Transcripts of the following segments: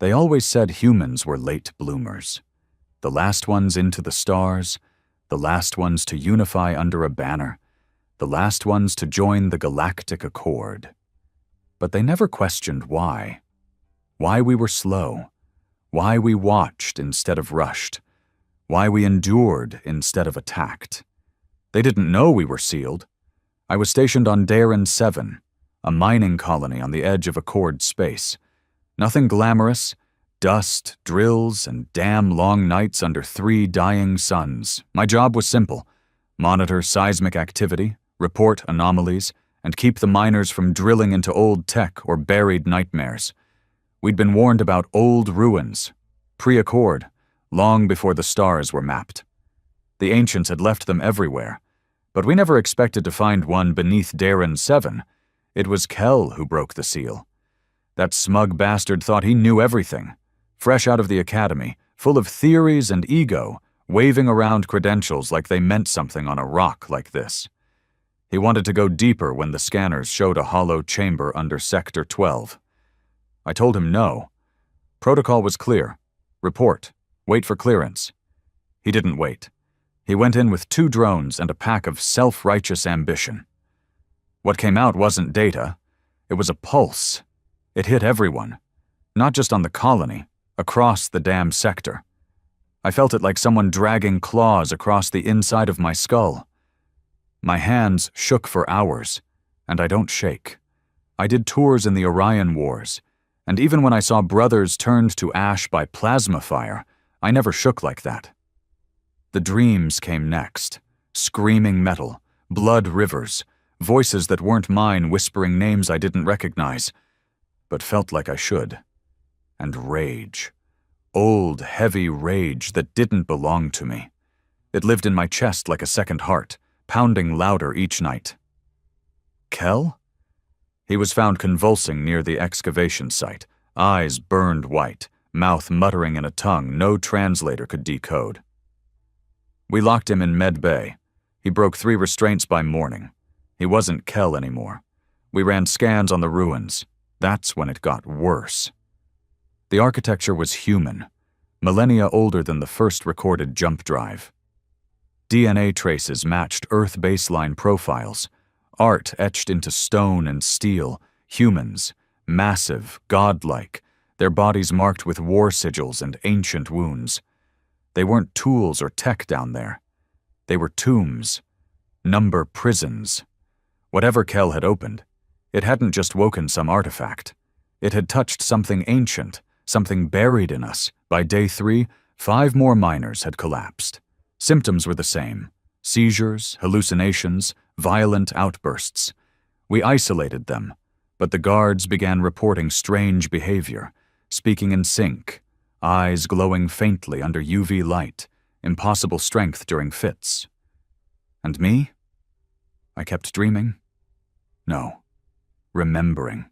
They always said humans were late bloomers. The last ones into the stars, the last ones to unify under a banner, the last ones to join the galactic accord. But they never questioned why. Why we were slow. Why we watched instead of rushed. Why we endured instead of attacked. They didn't know we were sealed. I was stationed on Dormant 7, a mining colony on the edge of Accord space. Nothing glamorous, dust, drills, and damn long nights under 3 dying suns. My job was simple: monitor seismic activity, report anomalies, and keep the miners from drilling into old tech or buried nightmares. We'd been warned about old ruins, pre-Accord, long before the stars were mapped. The ancients had left them everywhere, but we never expected to find one beneath Dormant 7. It was Kell who broke the seal. That smug bastard thought he knew everything, fresh out of the academy, full of theories and ego, waving around credentials like they meant something on a rock like this. He wanted to go deeper when the scanners showed a hollow chamber under Sector 12. I told him no. Protocol was clear. Report. Wait for clearance. He didn't wait. He went in with 2 drones and a pack of self-righteous ambition. What came out wasn't data. It was a pulse. It hit everyone. Not just on the colony, across the damn sector. I felt it like someone dragging claws across the inside of my skull. My hands shook for hours, and I don't shake. I did tours in the Orion Wars, and even when I saw brothers turned to ash by plasma fire, I never shook like that. The dreams came next. Screaming metal, blood rivers, voices that weren't mine whispering names I didn't recognize, but felt like I should. And rage. Old, heavy rage that didn't belong to me. It lived in my chest like a second heart, pounding louder each night. Kell? He was found convulsing near the excavation site, eyes burned white, mouth muttering in a tongue no translator could decode. We locked him in Med Bay. He broke 3 restraints by morning. He wasn't Kell anymore. We ran scans on the ruins. That's when it got worse. The architecture was human, millennia older than the first recorded jump drive. DNA traces matched Earth baseline profiles, art etched into stone and steel, humans, massive, godlike, their bodies marked with war sigils and ancient wounds. They weren't tools or tech down there. They were tombs, number prisons. Whatever Kell had opened, it hadn't just woken some artifact. It had touched something ancient, something buried in us. By day 3, 5 more miners had collapsed. Symptoms were the same: seizures, hallucinations, violent outbursts. We isolated them, but the guards began reporting strange behavior, speaking in sync, eyes glowing faintly under UV light, impossible strength during fits. And me? I kept dreaming? No, remembering.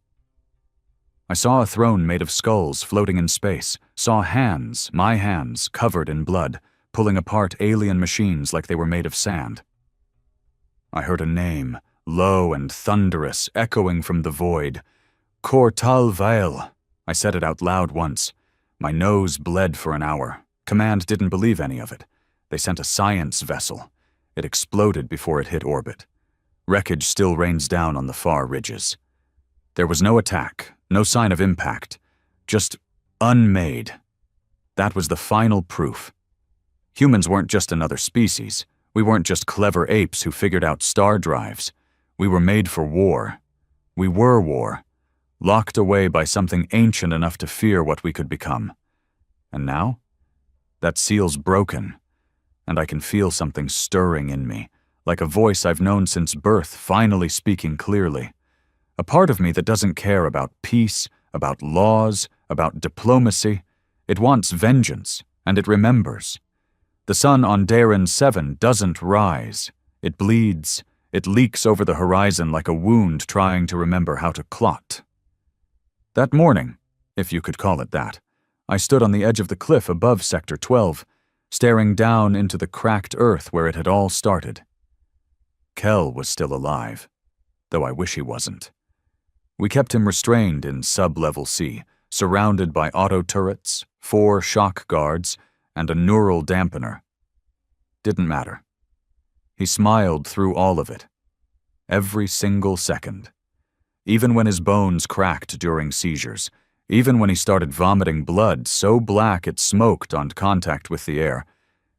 I saw a throne made of skulls floating in space, saw hands, my hands, covered in blood, pulling apart alien machines like they were made of sand. I heard a name, low and thunderous, echoing from the void. Cortal Vale. I said it out loud once. My nose bled for an hour. Command didn't believe any of it. They sent a science vessel. It exploded before it hit orbit. Wreckage still rains down on the far ridges. There was no attack, no sign of impact, just unmade. That was the final proof. Humans weren't just another species. We weren't just clever apes who figured out star drives. We were made for war. We were war, locked away by something ancient enough to fear what we could become. And now? That seal's broken, and I can feel something stirring in me, like a voice I've known since birth finally speaking clearly. A part of me that doesn't care about peace, about laws, about diplomacy. It wants vengeance, and it remembers. The sun on Dormant 7 doesn't rise. It bleeds. It leaks over the horizon like a wound trying to remember how to clot. That morning, if you could call it that, I stood on the edge of the cliff above Sector 12, staring down into the cracked earth where it had all started. Kell was still alive, though I wish he wasn't. We kept him restrained in sub-level C, surrounded by auto turrets, 4 shock guards, and a neural dampener. Didn't matter. He smiled through all of it. Every single second. Even when his bones cracked during seizures, even when he started vomiting blood so black it smoked on contact with the air,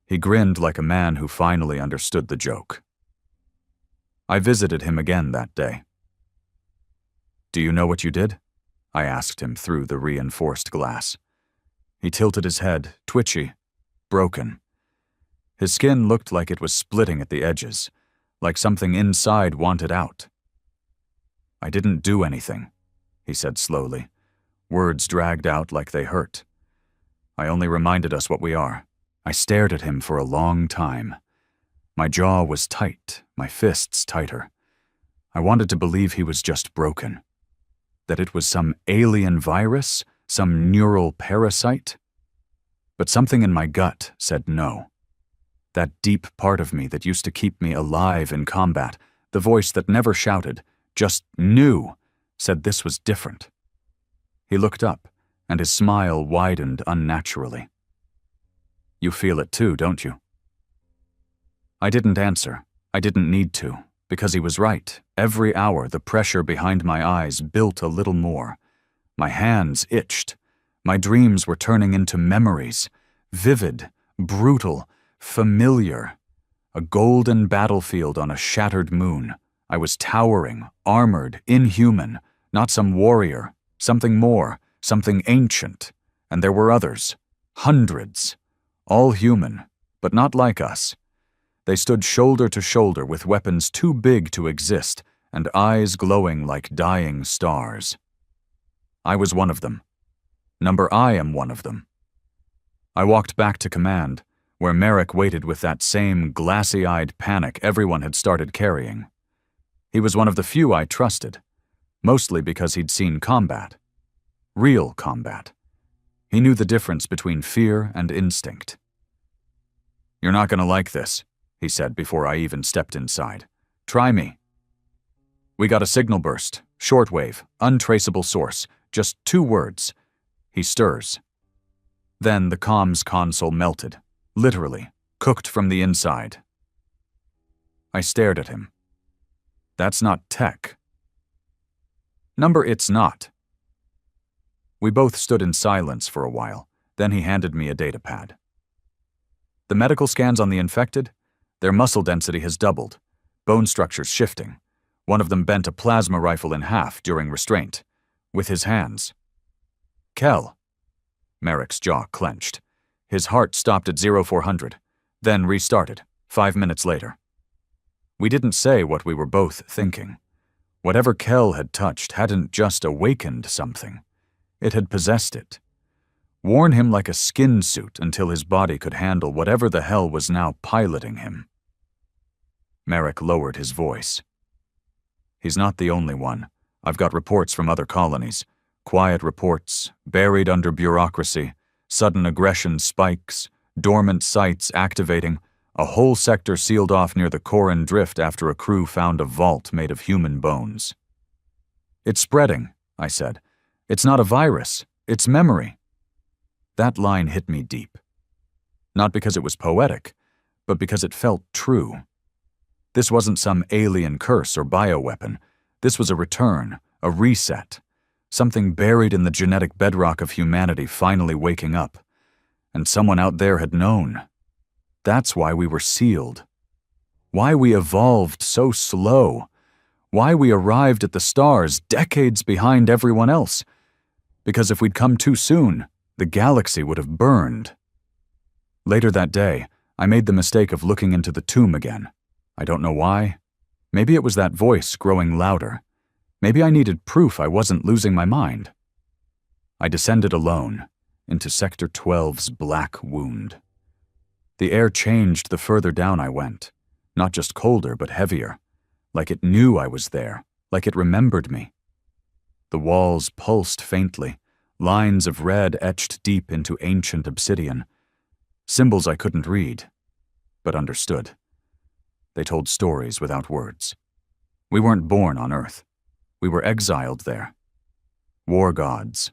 he grinned like a man who finally understood the joke. I visited him again that day. "Do you know what you did?" I asked him through the reinforced glass. He tilted his head, twitchy, broken. His skin looked like it was splitting at the edges, like something inside wanted out. "I didn't do anything," he said slowly, words dragged out like they hurt. "I only reminded us what we are." I stared at him for a long time. My jaw was tight, my fists tighter. I wanted to believe he was just broken. That it was some alien virus, some neural parasite. But something in my gut said no. That deep part of me that used to keep me alive in combat, the voice that never shouted, just knew, said this was different. He looked up, and his smile widened unnaturally. "You feel it too, don't you?" I didn't answer. I didn't need to, because he was right. Every hour, the pressure behind my eyes built a little more. My hands itched. My dreams were turning into memories. Vivid, brutal, familiar. A golden battlefield on a shattered moon. I was towering, armored, inhuman, not some warrior, something more, something ancient. And there were others. Hundreds. All human, but not like us. They stood shoulder to shoulder with weapons too big to exist and eyes glowing like dying stars. I was one of them. I am one of them. I walked back to command, where Merrick waited with that same glassy-eyed panic everyone had started carrying. He was one of the few I trusted, mostly because he'd seen combat. Real combat. He knew the difference between fear and instinct. "You're not going to like this," he said before I even stepped inside. "Try me." We got a signal burst, shortwave, untraceable source, just 2 words. He stirs. Then the comms console melted, literally, cooked from the inside. I stared at him. "That's not tech." It's not." We both stood in silence for a while, then he handed me a data pad. "The medical scans on the infected? Their muscle density has doubled, bone structures shifting. One of them bent a plasma rifle in half during restraint, with his hands." "Kell." Merrick's jaw clenched. His heart stopped at 0400, then restarted, 5 minutes later. We didn't say what we were both thinking. Whatever Kell had touched hadn't just awakened something. It had possessed it. Worn him like a skin suit until his body could handle whatever the hell was now piloting him. Merrick lowered his voice. "He's not the only one. I've got reports from other colonies. Quiet reports, buried under bureaucracy, sudden aggression spikes, dormant sites activating, a whole sector sealed off near the Corin Drift after a crew found a vault made of human bones." "It's spreading," I said. "It's not a virus. It's memory." That line hit me deep. Not because it was poetic, but because it felt true. This wasn't some alien curse or bioweapon. This was a return, a reset, something buried in the genetic bedrock of humanity finally waking up. And someone out there had known. That's why we were sealed. Why we evolved so slow. Why we arrived at the stars decades behind everyone else. Because if we'd come too soon, the galaxy would have burned. Later that day, I made the mistake of looking into the tomb again. I don't know why. Maybe it was that voice growing louder. Maybe I needed proof I wasn't losing my mind. I descended alone into Sector 12's black wound. The air changed the further down I went, not just colder but heavier, like it knew I was there, like it remembered me. The walls pulsed faintly, lines of red etched deep into ancient obsidian, symbols I couldn't read, but understood. They told stories without words. We weren't born on Earth. We were exiled there. War gods.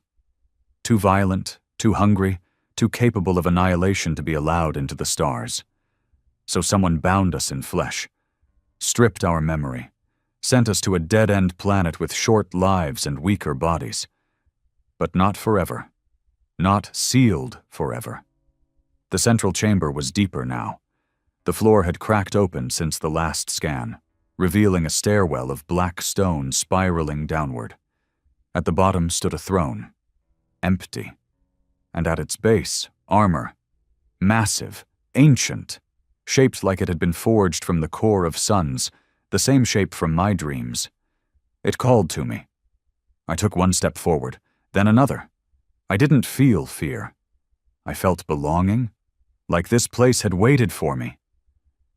too violent, too hungry, too capable of annihilation to be allowed into the stars. So someone bound us in flesh, stripped our memory, sent us to a dead-end planet with short lives and weaker bodies. But not forever. Not sealed forever. The central chamber was deeper now. The floor had cracked open since the last scan, revealing a stairwell of black stone spiraling downward. At the bottom stood a throne, empty, and at its base, armor, massive, ancient, shaped like it had been forged from the core of suns, the same shape from my dreams. It called to me. I took one step forward, then another. I didn't feel fear. I felt belonging, like this place had waited for me.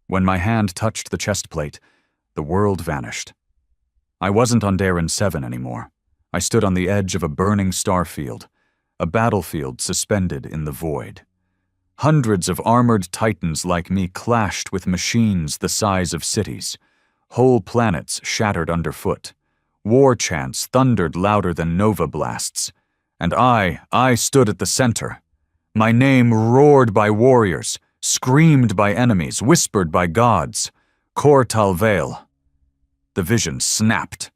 When my hand touched the chest plate, the world vanished. I wasn't on Darren 7 anymore. I stood on the edge of a burning starfield, a battlefield suspended in the void. Hundreds of armored titans like me clashed with machines the size of cities. Whole planets shattered underfoot. War chants thundered louder than nova blasts. And I stood at the center. My name roared by warriors, screamed by enemies, whispered by gods. Kor Talvale. The vision snapped.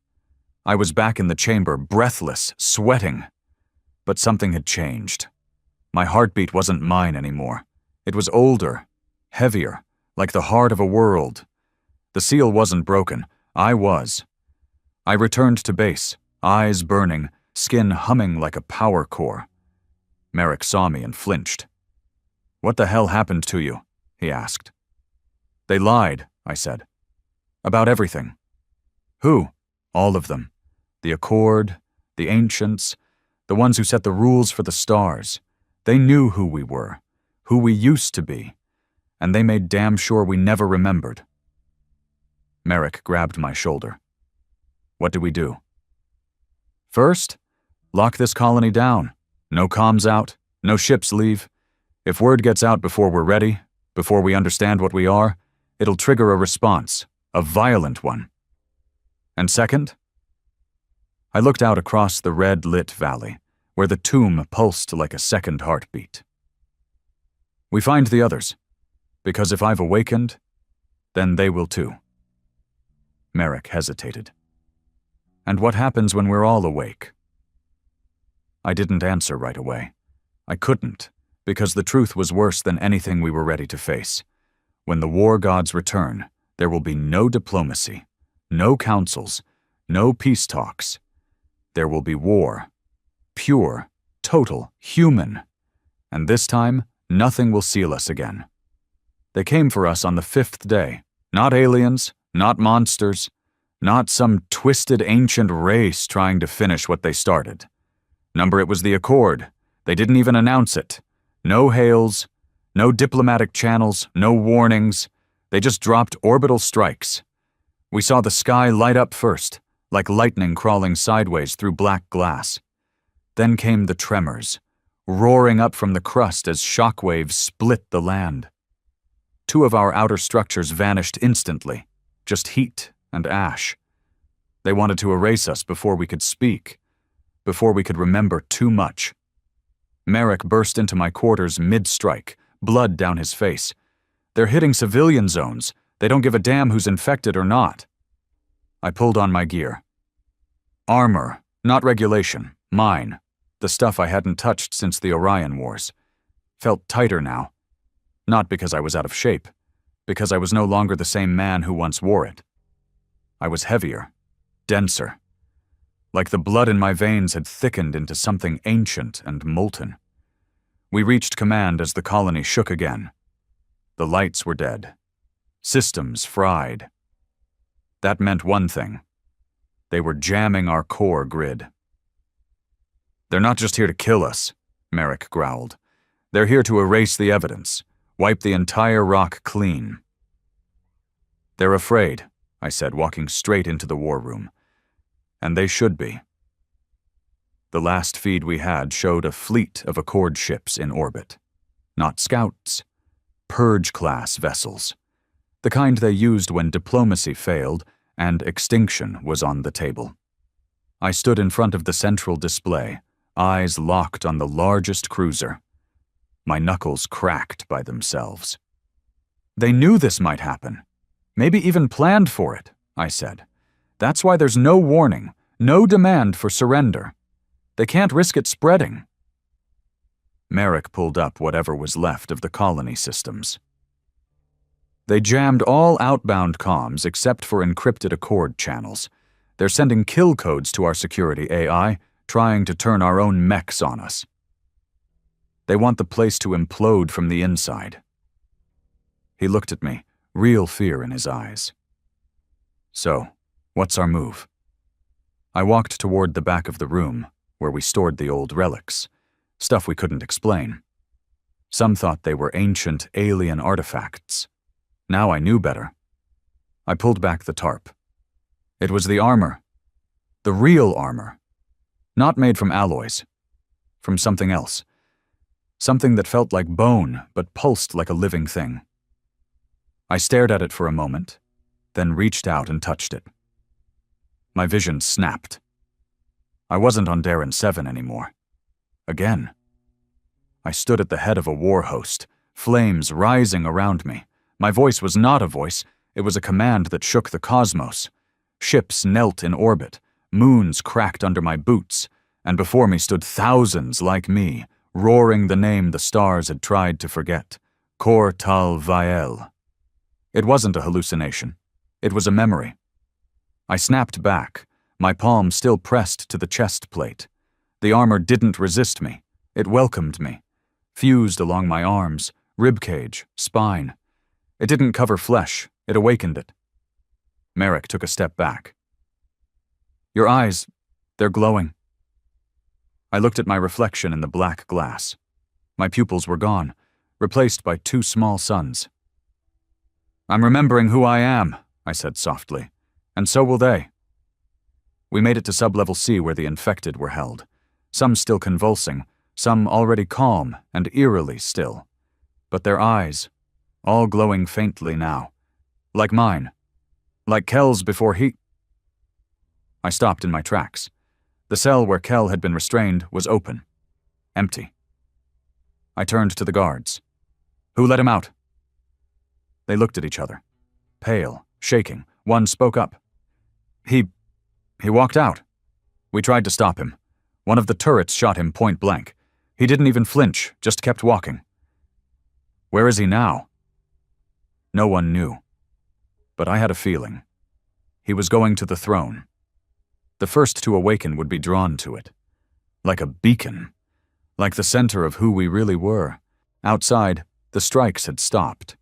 I was back in the chamber, breathless, sweating. But something had changed. My heartbeat wasn't mine anymore. It was older, heavier, like the heart of a world. The seal wasn't broken. I was. I returned to base, eyes burning, skin humming like a power core. Merrick saw me and flinched. "What the hell happened to you?" he asked. "They lied," I said. "About everything." "Who?" "All of them. The Accord, the Ancients, the ones who set the rules for the stars. They knew who we were, who we used to be, and they made damn sure we never remembered." Merrick grabbed my shoulder. "What do we do?" "First, lock this colony down. No comms out, no ships leave. If word gets out before we're ready, before we understand what we are, it'll trigger a response, a violent one. And second?" I looked out across the red-lit valley, where the tomb pulsed like a second heartbeat. "We find the others, because if I've awakened, then they will too." Merrick hesitated. "And what happens when we're all awake?" I didn't answer right away. I couldn't, because the truth was worse than anything we were ready to face. When the war gods return, there will be no diplomacy, no councils, no peace talks. There will be war. Pure, total, human. And this time, nothing will seal us again. They came for us on the 5th day. Not aliens, not monsters, not some twisted ancient race trying to finish what they started. Number, it was the Accord. They didn't even announce it. No hails, no diplomatic channels, no warnings. They just dropped orbital strikes. We saw the sky light up first, like lightning crawling sideways through black glass. Then came the tremors, roaring up from the crust as shockwaves split the land. 2 of our outer structures vanished instantly, just heat and ash. They wanted to erase us before we could speak, before we could remember too much. Merrick burst into my quarters mid-strike, blood down his face. "They're hitting civilian zones. They don't give a damn who's infected or not." I pulled on my gear. Armor, not regulation, mine. The stuff I hadn't touched since the Orion Wars. Felt tighter now. Not because I was out of shape, because I was no longer the same man who once wore it. I was heavier, denser. Like the blood in my veins had thickened into something ancient and molten. We reached command as the colony shook again. The lights were dead. Systems fried. That meant one thing. They were jamming our core grid. "They're not just here to kill us," Merrick growled. "They're here to erase the evidence, wipe the entire rock clean." "They're afraid," I said, walking straight into the war room. "And they should be." The last feed we had showed a fleet of Accord ships in orbit. Not scouts. Purge-class vessels. The kind they used when diplomacy failed and extinction was on the table. I stood in front of the central display, eyes locked on the largest cruiser. My knuckles cracked by themselves. They knew this might happen. Maybe even planned for it, I said. That's why there's no warning, no demand for surrender. They can't risk it spreading. Merrick pulled up whatever was left of the colony systems. They jammed all outbound comms except for encrypted Accord channels. They're sending kill codes to our security AI, trying to turn our own mechs on us. They want the place to implode from the inside. He looked at me, real fear in his eyes. So, what's our move? I walked toward the back of the room, where we stored the old relics, stuff we couldn't explain. Some thought they were ancient alien artifacts. Now I knew better. I pulled back the tarp. It was the armor. The real armor. Not made from alloys. From something else. Something that felt like bone, but pulsed like a living thing. I stared at it for a moment, then reached out and touched it. My vision snapped. I wasn't on Darren 7 anymore. Again. I stood at the head of a war host, flames rising around me. My voice was not a voice, it was a command that shook the cosmos. Ships knelt in orbit, moons cracked under my boots, and before me stood thousands like me, roaring the name the stars had tried to forget, Kor Tal Vael. It wasn't a hallucination. It was a memory. I snapped back, my palm still pressed to the chest plate. The armor didn't resist me. It welcomed me, fused along my arms, ribcage, spine. It didn't cover flesh. It awakened it. Merrick took a step back. Your eyes, they're glowing. I looked at my reflection in the black glass. My pupils were gone, replaced by two small suns. I'm remembering who I am, I said softly, and so will they. We made it to sublevel C where the infected were held, some still convulsing, some already calm and eerily still. But their eyes, all glowing faintly now, like mine, like Kel's before he... I stopped in my tracks. The cell where Kel had been restrained was open, empty. I turned to the guards. Who let him out? They looked at each other, pale, shaking. One spoke up. He walked out. We tried to stop him. One of the turrets shot him point blank. He didn't even flinch, just kept walking. Where is he now? No one knew. But I had a feeling. He was going to the throne. The first to awaken would be drawn to it. Like a beacon. Like the center of who we really were. Outside, the strikes had stopped.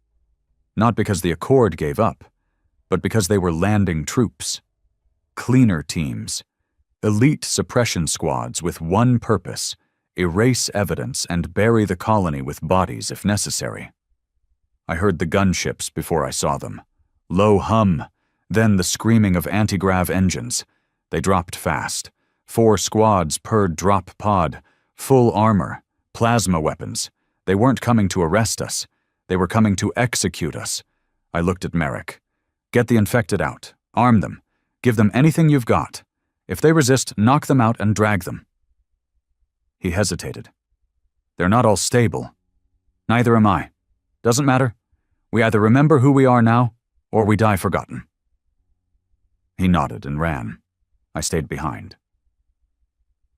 Not because the Accord gave up, but because they were landing troops. Cleaner teams. Elite suppression squads with one purpose: erase evidence and bury the colony with bodies if necessary. I heard the gunships before I saw them. Low hum, then the screaming of anti-grav engines. They dropped fast. 4 squads per drop pod, full armor, plasma weapons. They weren't coming to arrest us. They were coming to execute us. I looked at Merrick. Get the infected out. Arm them. Give them anything you've got. If they resist, knock them out and drag them. He hesitated. They're not all stable. Neither am I. Doesn't matter. We either remember who we are now, or we die forgotten. He nodded and ran. I stayed behind.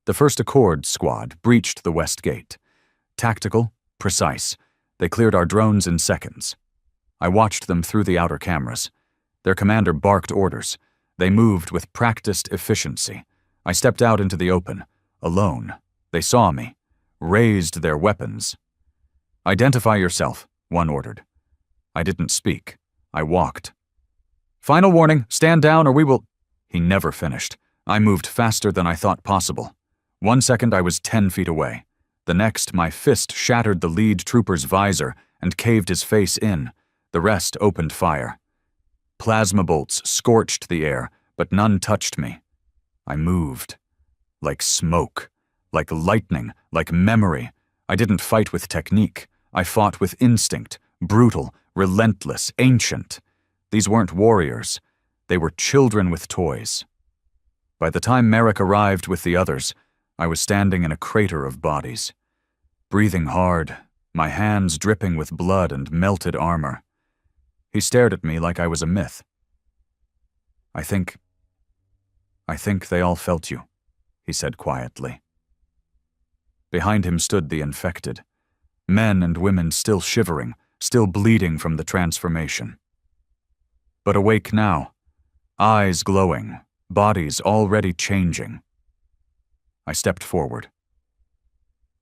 The first Accord squad breached the west gate. Tactical, precise. They cleared our drones in seconds. I watched them through the outer cameras. Their commander barked orders. They moved with practiced efficiency. I stepped out into the open, alone. They saw me, raised their weapons. Identify yourself, one ordered. I didn't speak. I walked. Final warning, stand down or we will... He never finished. I moved faster than I thought possible. 1 second I was 10 feet away. The next, my fist shattered the lead trooper's visor and caved his face in. The rest opened fire. Plasma bolts scorched the air, but none touched me. I moved. Like smoke. Like lightning. Like memory. I didn't fight with technique. I fought with instinct. Brutal. Relentless. Ancient. These weren't warriors. They were children with toys. By the time Merrick arrived with the others, I was standing in a crater of bodies, breathing hard, my hands dripping with blood and melted armor. He stared at me like I was a myth. I think they all felt you, he said quietly. Behind him stood the infected, men and women still shivering, still bleeding from the transformation. But awake now, eyes glowing, bodies already changing. I stepped forward.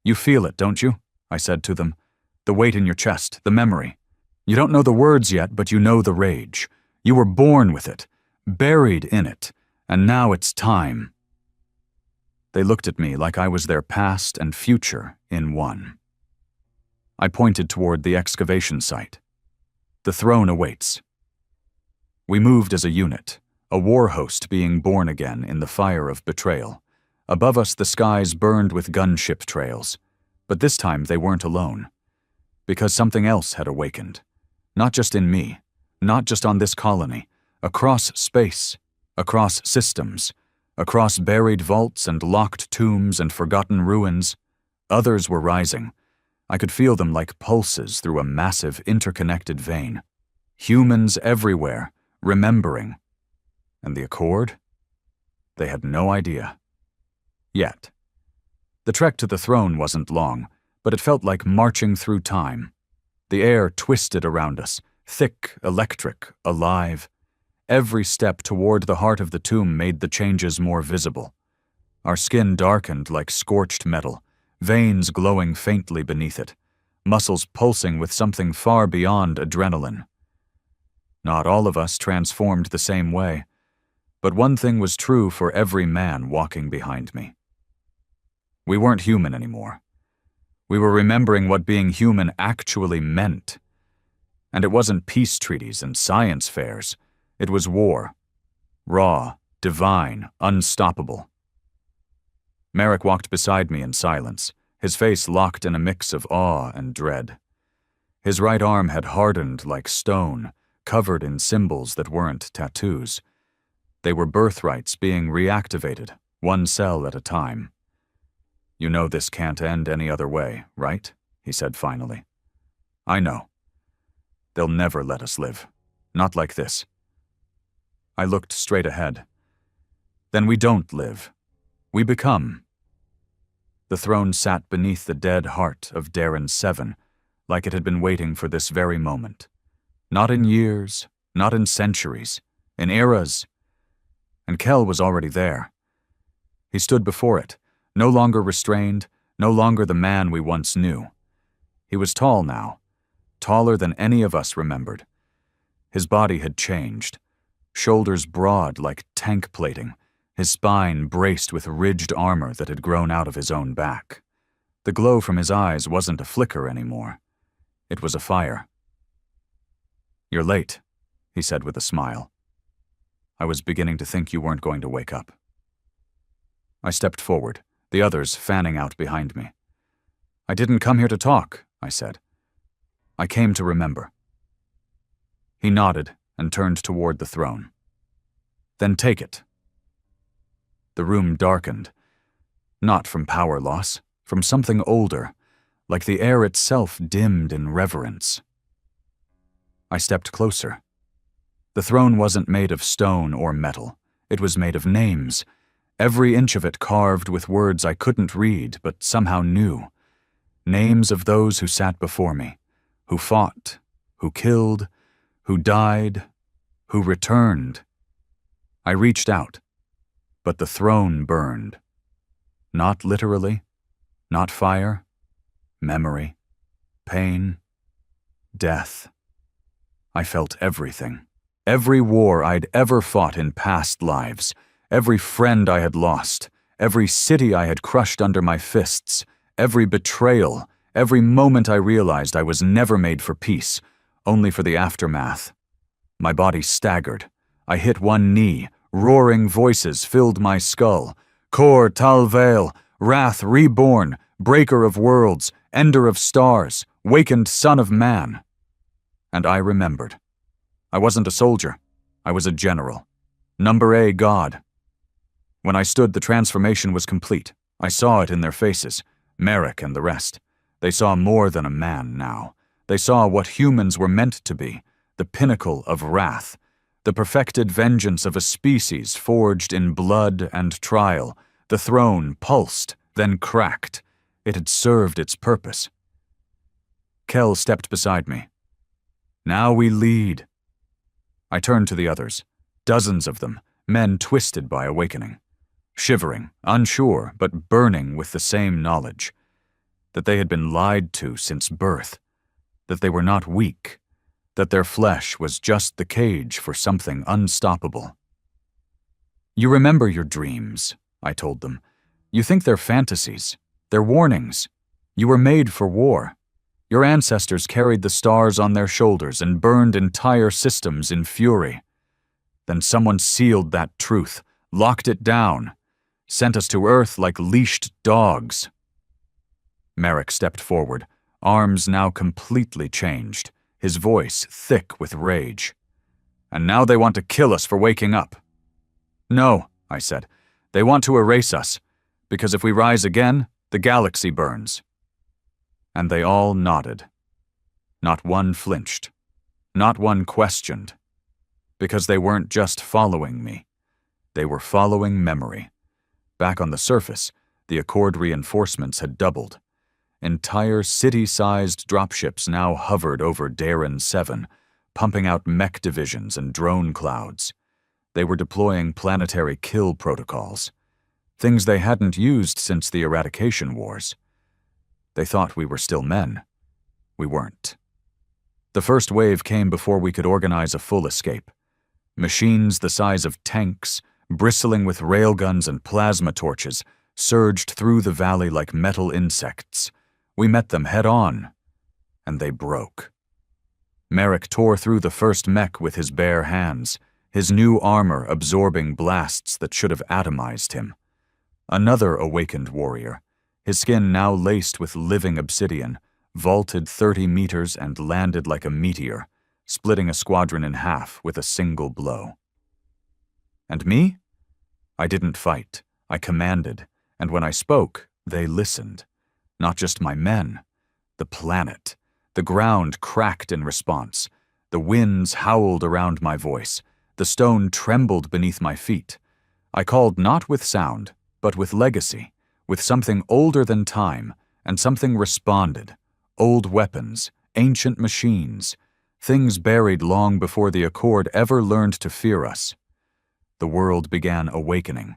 You feel it, don't you? I said to them. The weight in your chest, the memory. You don't know the words yet, but you know the rage. You were born with it, buried in it, and now it's time. They looked at me like I was their past and future in one. I pointed toward the excavation site. The throne awaits. We moved as a unit, a war host being born again in the fire of betrayal. Above us the skies burned with gunship trails, but this time they weren't alone. Because something else had awakened. Not just in me, not just on this colony, across space, across systems, across buried vaults and locked tombs and forgotten ruins. Others were rising. I could feel them like pulses through a massive interconnected vein. Humans everywhere, remembering. And the Accord? They had no idea. Yet. The trek to the throne wasn't long, but it felt like marching through time. The air twisted around us, thick, electric, alive. Every step toward the heart of the tomb made the changes more visible. Our skin darkened like scorched metal, veins glowing faintly beneath it, muscles pulsing with something far beyond adrenaline. Not all of us transformed the same way, but one thing was true for every man walking behind me. We weren't human anymore. We were remembering what being human actually meant. And it wasn't peace treaties and science fairs. It was war. Raw, divine, unstoppable. Merrick walked beside me in silence, his face locked in a mix of awe and dread. His right arm had hardened like stone, covered in symbols that weren't tattoos. They were birthrights being reactivated, one cell at a time. You know this can't end any other way, right? He said finally. I know. They'll never let us live. Not like this. I looked straight ahead. Then we don't live. We become. The throne sat beneath the dead heart of Darren 7, like it had been waiting for this very moment. Not in years, not in centuries, in eras. And Kel was already there. He stood before it, no longer restrained, no longer the man we once knew. He was tall now, taller than any of us remembered. His body had changed, shoulders broad like tank plating, his spine braced with ridged armor that had grown out of his own back. The glow from his eyes wasn't a flicker anymore. It was a fire. You're late, he said with a smile. I was beginning to think you weren't going to wake up. I stepped forward, the others fanning out behind me. I didn't come here to talk, I said. I came to remember. He nodded and turned toward the throne. Then take it. The room darkened, not from power loss, from something older, like the air itself dimmed in reverence. I stepped closer. The throne wasn't made of stone or metal. It was made of names, every inch of it carved with words I couldn't read but somehow knew. Names of those who sat before me, who fought, who killed, who died, who returned. I reached out, but the throne burned. Not literally, not fire, memory, pain, death. I felt everything. Every war I'd ever fought in past lives, every friend I had lost, every city I had crushed under my fists, every betrayal, every moment I realized I was never made for peace, only for the aftermath. My body staggered. I hit one knee. Roaring voices filled my skull. Kor Talvael, Wrath reborn, Breaker of worlds, Ender of stars, Wakened Son of Man. And I remembered. I wasn't a soldier. I was a general. Number A God. When I stood, the transformation was complete. I saw it in their faces, Merrick and the rest. They saw more than a man now. They saw what humans were meant to be, the pinnacle of wrath, the perfected vengeance of a species forged in blood and trial. The throne pulsed, then cracked. It had served its purpose. Kell stepped beside me. Now we lead. I turned to the others, dozens of them, men twisted by awakening, shivering, unsure, but burning with the same knowledge, that they had been lied to since birth, that they were not weak, that their flesh was just the cage for something unstoppable. You remember your dreams, I told them. You think they're fantasies, they're warnings. You were made for war. Your ancestors carried the stars on their shoulders and burned entire systems in fury. Then someone sealed that truth, locked it down, sent us to Earth like leashed dogs. Merrick stepped forward, arms now completely changed, his voice thick with rage. And now they want to kill us for waking up. No, I said. They want to erase us, because if we rise again, the galaxy burns. And they all nodded. Not one flinched. Not one questioned. Because they weren't just following me. They were following memory. Back on the surface, the Accord reinforcements had doubled. Entire city-sized dropships now hovered over Dormant 7, pumping out mech divisions and drone clouds. They were deploying planetary kill protocols, things they hadn't used since the eradication wars. They thought we were still men. We weren't. The first wave came before we could organize a full escape. Machines the size of tanks, bristling with railguns and plasma torches, surged through the valley like metal insects. We met them head-on, and they broke. Merrick tore through the first mech with his bare hands, his new armor absorbing blasts that should have atomized him. Another awakened warrior, his skin now laced with living obsidian, vaulted 30 meters and landed like a meteor, splitting a squadron in half with a single blow. And me? I didn't fight. I commanded, and when I spoke, they listened. Not just my men. The planet. The ground cracked in response. The winds howled around my voice. The stone trembled beneath my feet. I called not with sound, but with legacy, with something older than time, and something responded. Old weapons, ancient machines, things buried long before the Accord ever learned to fear us. The world began awakening.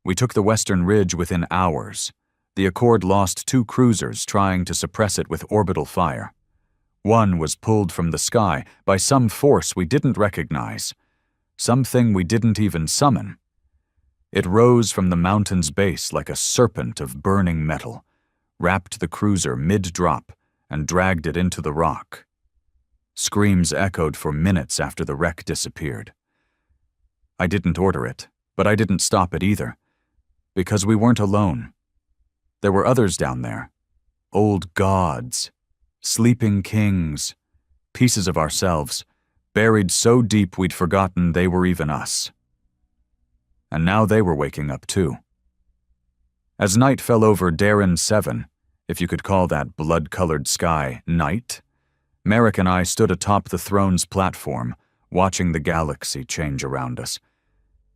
We took the Western Ridge within hours. The Accord lost 2 cruisers trying to suppress it with orbital fire. One was pulled from the sky by some force we didn't recognize, something we didn't even summon. It rose from the mountain's base like a serpent of burning metal, wrapped the cruiser mid-drop, and dragged it into the rock. Screams echoed for minutes after the wreck disappeared. I didn't order it, but I didn't stop it either, because we weren't alone. There were others down there, old gods, sleeping kings, pieces of ourselves, buried so deep we'd forgotten they were even us. And now they were waking up too. As night fell over Dormant 7, if you could call that blood-colored sky night, Merrick and I stood atop the throne's platform, watching the galaxy change around us.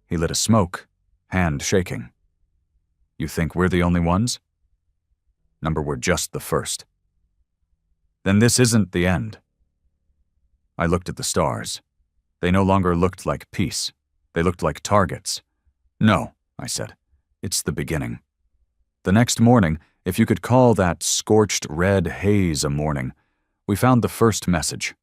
He lit a smoke, hand shaking. You think we're the only ones? Number, we're just the first. Then this isn't the end. I looked at the stars. They no longer looked like peace. They looked like targets. No, I said. It's the beginning. The next morning, if you could call that scorched red haze a morning, we found the first message.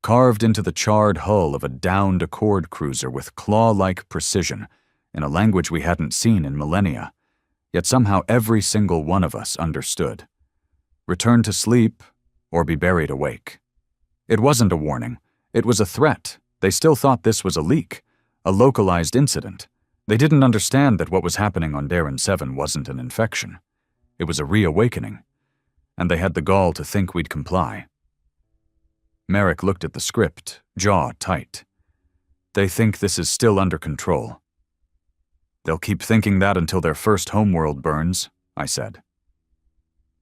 Carved into the charred hull of a downed Accord cruiser with claw-like precision, in a language we hadn't seen in millennia, yet somehow every single one of us understood. Return to sleep, or be buried awake. It wasn't a warning. It was a threat. They still thought this was a leak, a localized incident. They didn't understand that what was happening on Dormant 7 wasn't an infection. It was a reawakening, and they had the gall to think we'd comply. Merrick looked at the script, jaw tight. They think this is still under control. They'll keep thinking that until their first homeworld burns, I said.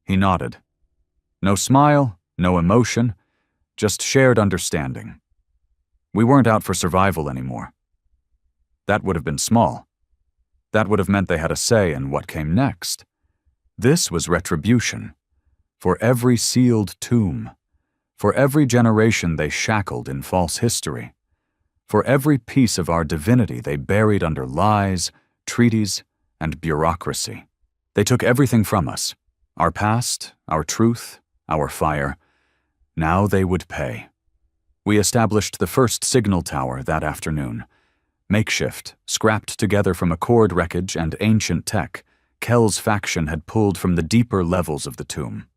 He nodded. No smile, no emotion, just shared understanding. We weren't out for survival anymore. That would have been small. That would have meant they had a say in what came next. This was retribution. For every sealed tomb. For every generation they shackled in false history. For every piece of our divinity they buried under lies, treaties, and bureaucracy. They took everything from us. Our past, our truth, our fire. Now they would pay. We established the first signal tower that afternoon. Makeshift, scrapped together from Accord wreckage and ancient tech, Kel's faction had pulled from the deeper levels of the tomb.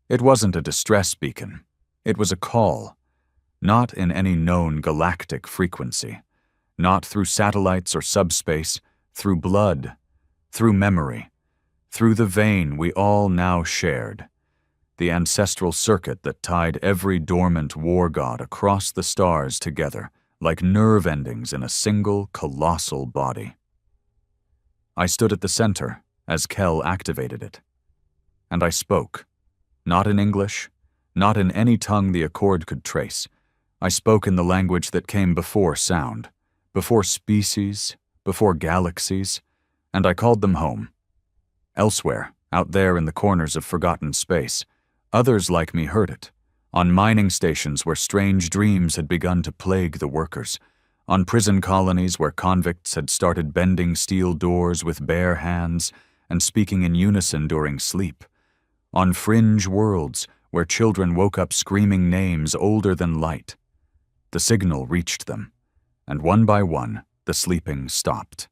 It wasn't a distress beacon. It was a call. Not in any known galactic frequency. Not through satellites or subspace, through blood, through memory, through the vein we all now shared. The ancestral circuit that tied every dormant war god across the stars together, like nerve endings in a single, colossal body. I stood at the center as Kel activated it. And I spoke. Not in English, not in any tongue the Accord could trace. I spoke in the language that came before sound, before species, before galaxies, and I called them home. Elsewhere, out there in the corners of forgotten space, others like me heard it. On mining stations where strange dreams had begun to plague the workers, on prison colonies where convicts had started bending steel doors with bare hands and speaking in unison during sleep, on fringe worlds where children woke up screaming names older than light. The signal reached them, and one by one, the sleeping stopped.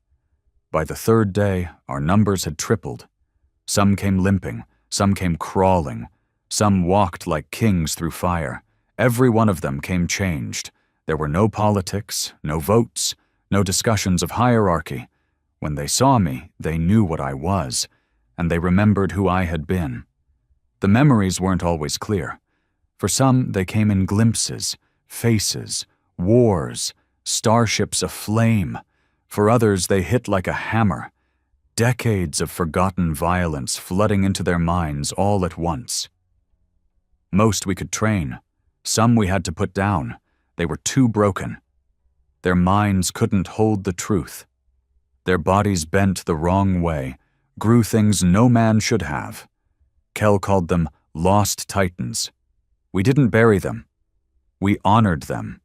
By the third day, our numbers had tripled. Some came limping, some came crawling, some walked like kings through fire. Every one of them came changed. There were no politics, no votes, no discussions of hierarchy. When they saw me, they knew what I was, and they remembered who I had been. The memories weren't always clear. For some, they came in glimpses, faces, wars, starships aflame. For others, they hit like a hammer. Decades of forgotten violence flooding into their minds all at once. Most we could train. Some we had to put down. They were too broken. Their minds couldn't hold the truth. Their bodies bent the wrong way, grew things no man should have. Kel called them lost titans. We didn't bury them. We honored them.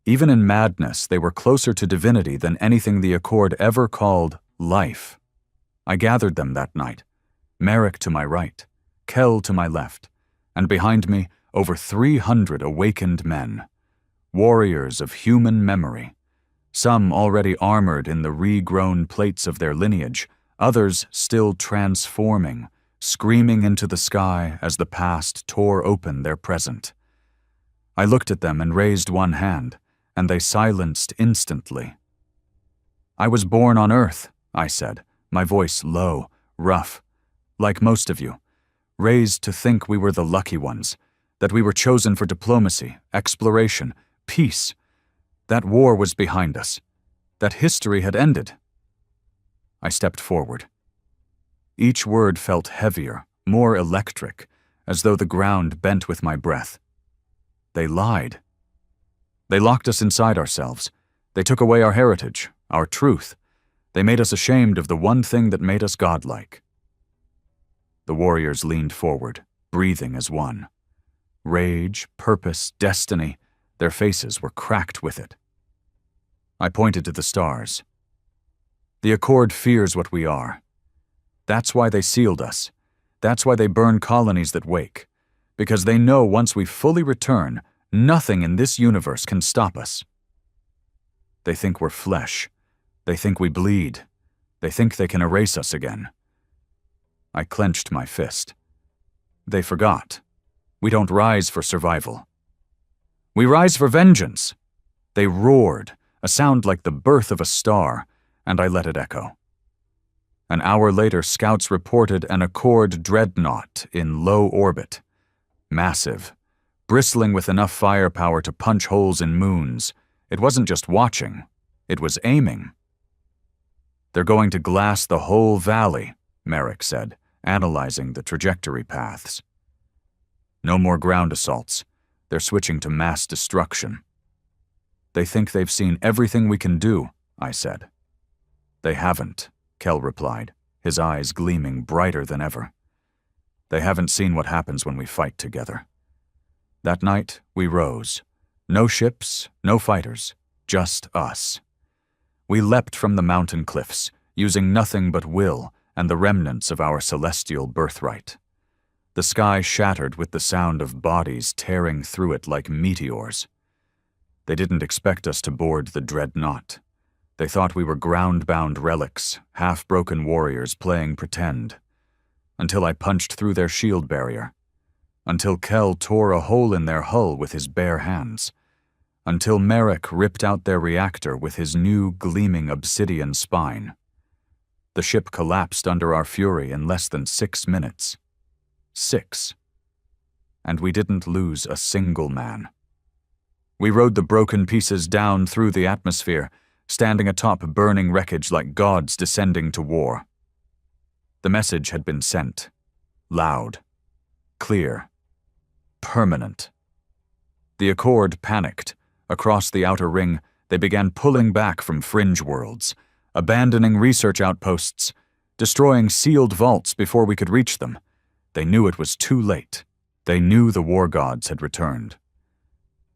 Even in madness, they were closer to divinity than anything the Accord ever called life. I gathered them that night, Merrick to my right, Kel to my left, and behind me, over 300 awakened men, warriors of human memory, some already armored in the regrown plates of their lineage, others still transforming, screaming into the sky as the past tore open their present. I looked at them and raised one hand, and they silenced instantly. I was born on Earth, I said, my voice low, rough, like most of you, raised to think we were the lucky ones, that we were chosen for diplomacy, exploration, peace. That war was behind us, that history had ended. I stepped forward. Each word felt heavier, more electric, as though the ground bent with my breath. They lied. They locked us inside ourselves. They took away our heritage, our truth. They made us ashamed of the one thing that made us godlike. The warriors leaned forward, breathing as one. Rage, purpose, destiny, their faces were cracked with it. I pointed to the stars. The Accord fears what we are. That's why they sealed us. That's why they burn colonies that wake. Because they know once we fully return, nothing in this universe can stop us. They think we're flesh. They think we bleed. They think they can erase us again. I clenched my fist. They forgot. We don't rise for survival. We rise for vengeance. They roared, a sound like the birth of a star, and I let it echo. An hour later, scouts reported an Accord dreadnought in low orbit. Massive, bristling with enough firepower to punch holes in moons. It wasn't just watching, it was aiming. They're going to glass the whole valley, Merrick said, analyzing the trajectory paths. No more ground assaults. They're switching to mass destruction. They think they've seen everything we can do, I said. They haven't, Kell replied, his eyes gleaming brighter than ever. They haven't seen what happens when we fight together. That night, we rose. No ships, no fighters, just us. We leapt from the mountain cliffs, using nothing but will and the remnants of our celestial birthright. The sky shattered with the sound of bodies tearing through it like meteors. They didn't expect us to board the dreadnought. They thought we were ground-bound relics, half-broken warriors playing pretend. Until I punched through their shield barrier. Until Kell tore a hole in their hull with his bare hands. Until Merrick ripped out their reactor with his new gleaming obsidian spine. The ship collapsed under our fury in less than 6 minutes. 6. And we didn't lose a single man. We rode the broken pieces down through the atmosphere, standing atop burning wreckage like gods descending to war. The message had been sent. Loud. Clear. Permanent. The Accord panicked. Across the outer ring, they began pulling back from fringe worlds, abandoning research outposts, destroying sealed vaults before we could reach them. They knew it was too late. They knew the war gods had returned.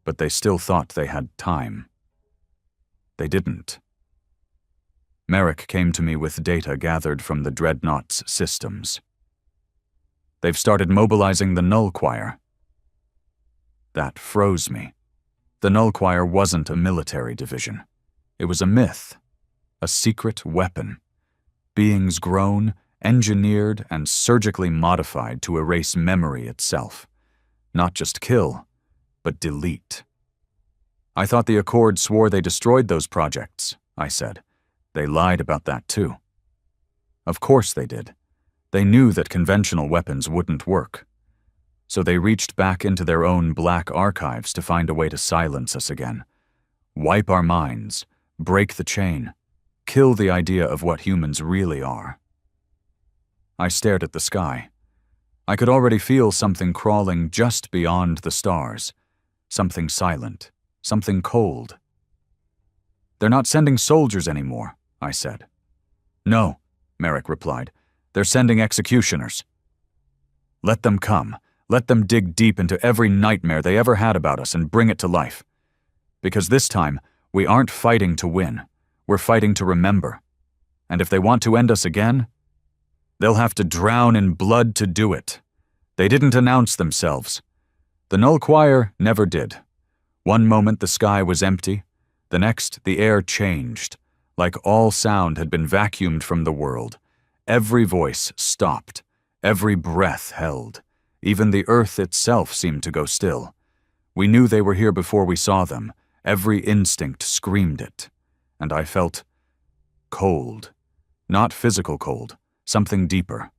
But they still thought they had time. They didn't. Merrick came to me with data gathered from the Dreadnought's systems. They've started mobilizing the Null Choir. That froze me. The Null Choir wasn't a military division. It was a myth, a secret weapon. Beings grown, engineered, and surgically modified to erase memory itself. Not just kill, but delete. I thought the Accord swore they destroyed those projects, I said. They lied about that too. Of course they did. They knew that conventional weapons wouldn't work. So they reached back into their own black archives to find a way to silence us again. Wipe our minds, break the chain, kill the idea of what humans really are. I stared at the sky. I could already feel something crawling just beyond the stars. Something silent, something cold. They're not sending soldiers anymore, I said. No, Merrick replied. They're sending executioners. Let them come. Let them dig deep into every nightmare they ever had about us and bring it to life. Because this time, we aren't fighting to win. We're fighting to remember. And if they want to end us again, they'll have to drown in blood to do it. They didn't announce themselves. The Null Choir never did. One moment the sky was empty. The next, the air changed. Like all sound had been vacuumed from the world. Every voice stopped. Every breath held. Even the earth itself seemed to go still. We knew they were here before we saw them. Every instinct screamed it. And I felt cold. Not physical cold, something deeper.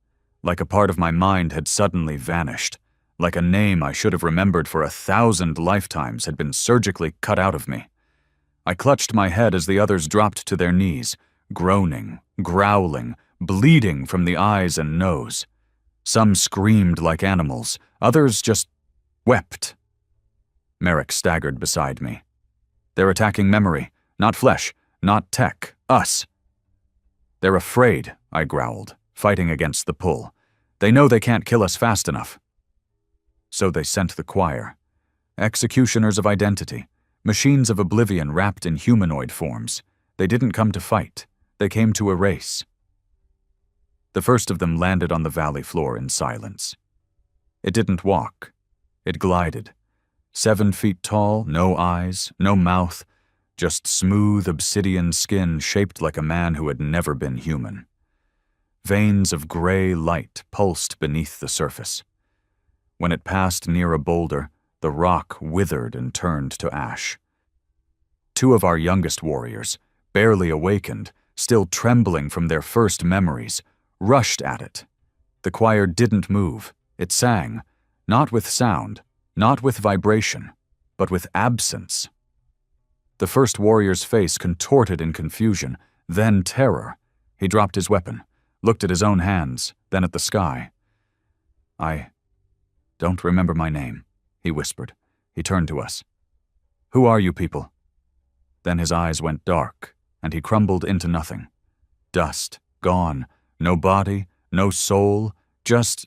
Like a part of my mind had suddenly vanished. Like a name I should have remembered for 1,000 lifetimes had been surgically cut out of me. I clutched my head as the others dropped to their knees, groaning, growling, bleeding from the eyes and nose. Some screamed like animals, others just wept. Merrick staggered beside me. They're attacking memory, not flesh, not tech, us. They're afraid, I growled, fighting against the pull. They know they can't kill us fast enough. So they sent the choir. Executioners of identity, machines of oblivion wrapped in humanoid forms. They didn't come to fight. They came to erase. The first of them landed on the valley floor in silence. It didn't walk. It glided. 7 feet tall, no eyes, no mouth, just smooth obsidian skin shaped like a man who had never been human. Veins of gray light pulsed beneath the surface. When it passed near a boulder, the rock withered and turned to ash. 2 of our youngest warriors, barely awakened, still trembling from their first memories, rushed at it. The choir didn't move. It sang, not with sound, not with vibration, but with absence. The first warrior's face contorted in confusion, then terror. He dropped his weapon, looked at his own hands, then at the sky. "I don't remember my name," he whispered. He turned to us. "Who are you people?" Then his eyes went dark, and he crumbled into nothing. Dust, gone, no body, no soul, just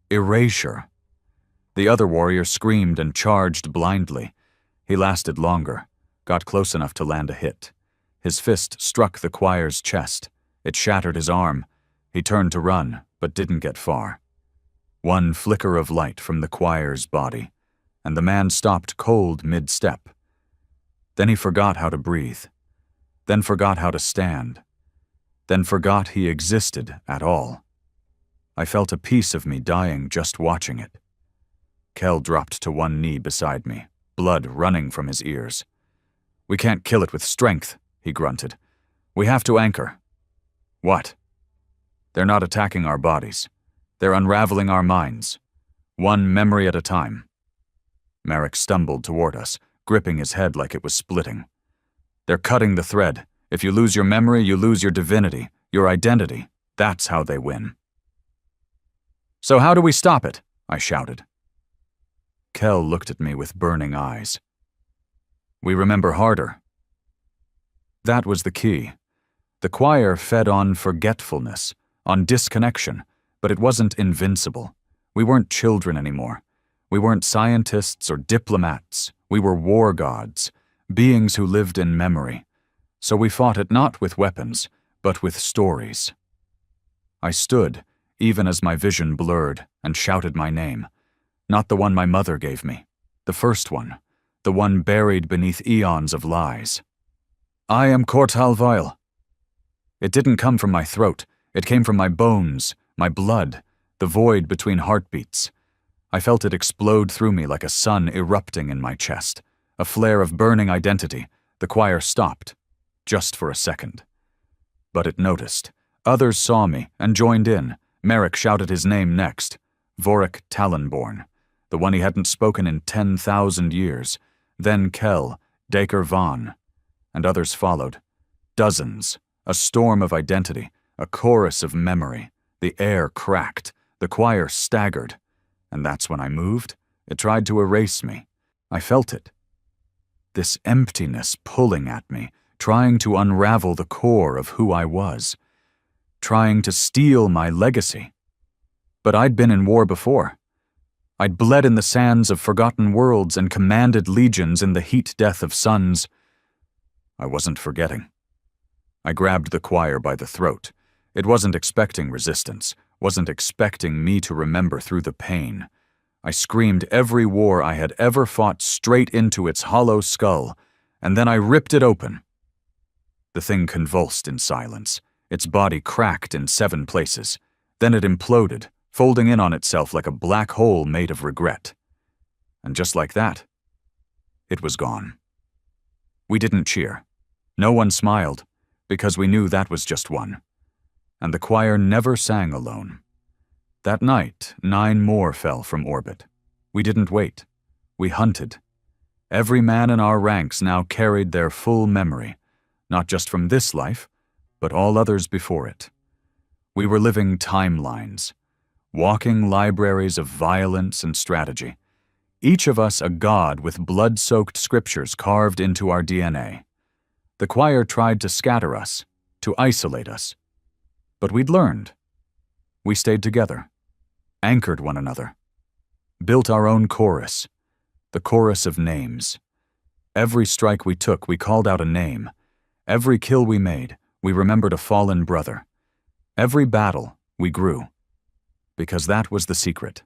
erasure. The other warrior screamed and charged blindly. He lasted longer, got close enough to land a hit. His fist struck the choir's chest. It shattered his arm. He turned to run, but didn't get far. One flicker of light from the choir's body, and the man stopped cold mid-step. Then he forgot how to breathe, then forgot how to stand, then forgot he existed at all. I felt a piece of me dying just watching it. Kell dropped to one knee beside me, blood running from his ears. "We can't kill it with strength," he grunted. "We have to anchor." "What?" "They're not attacking our bodies. They're unraveling our minds. One memory at a time." Merrick stumbled toward us, gripping his head like it was splitting. "They're cutting the thread. If you lose your memory, you lose your divinity, your identity. That's how they win." "So how do we stop it?" I shouted. Kell looked at me with burning eyes. "We remember harder." That was the key. The choir fed on forgetfulness, on disconnection, but it wasn't invincible. We weren't children anymore. We weren't scientists or diplomats. We were war gods, beings who lived in memory. So we fought it not with weapons, but with stories. I stood, even as my vision blurred, and shouted my name. Not the one my mother gave me. The first one. The one buried beneath eons of lies. "I am Cortal Vile." It didn't come from my throat. It came from my bones, my blood, the void between heartbeats. I felt it explode through me like a sun erupting in my chest. A flare of burning identity. The choir stopped. Just for a second. But it noticed. Others saw me and joined in. Merrick shouted his name next. Vorik Talonborn. The one he hadn't spoken in 10,000 years. Then Kell, Dacre Vaughn. And others followed. Dozens. A storm of identity. A chorus of memory. The air cracked. The choir staggered. And that's when I moved. It tried to erase me. I felt it. This emptiness pulling at me, trying to unravel the core of who I was. Trying to steal my legacy. But I'd been in war before. I'd bled in the sands of forgotten worlds and commanded legions in the heat death of suns. I wasn't forgetting. I grabbed the choir by the throat. It wasn't expecting resistance, wasn't expecting me to remember through the pain. I screamed every war I had ever fought straight into its hollow skull, and then I ripped it open. The thing convulsed in silence. Its body cracked in 7 places. Then it imploded, folding in on itself like a black hole made of regret. And just like that, it was gone. We didn't cheer. No one smiled, because we knew that was just one. And the choir never sang alone. That night, 9 more fell from orbit. We didn't wait. We hunted. Every man in our ranks now carried their full memory, not just from this life, but all others before it. We were living timelines, walking libraries of violence and strategy, each of us a god with blood-soaked scriptures carved into our DNA. The choir tried to scatter us, to isolate us. But we'd learned. We stayed together, anchored one another, built our own chorus, the chorus of names. Every strike we took, we called out a name. Every kill we made, we remembered a fallen brother. Every battle, we grew. Because that was the secret.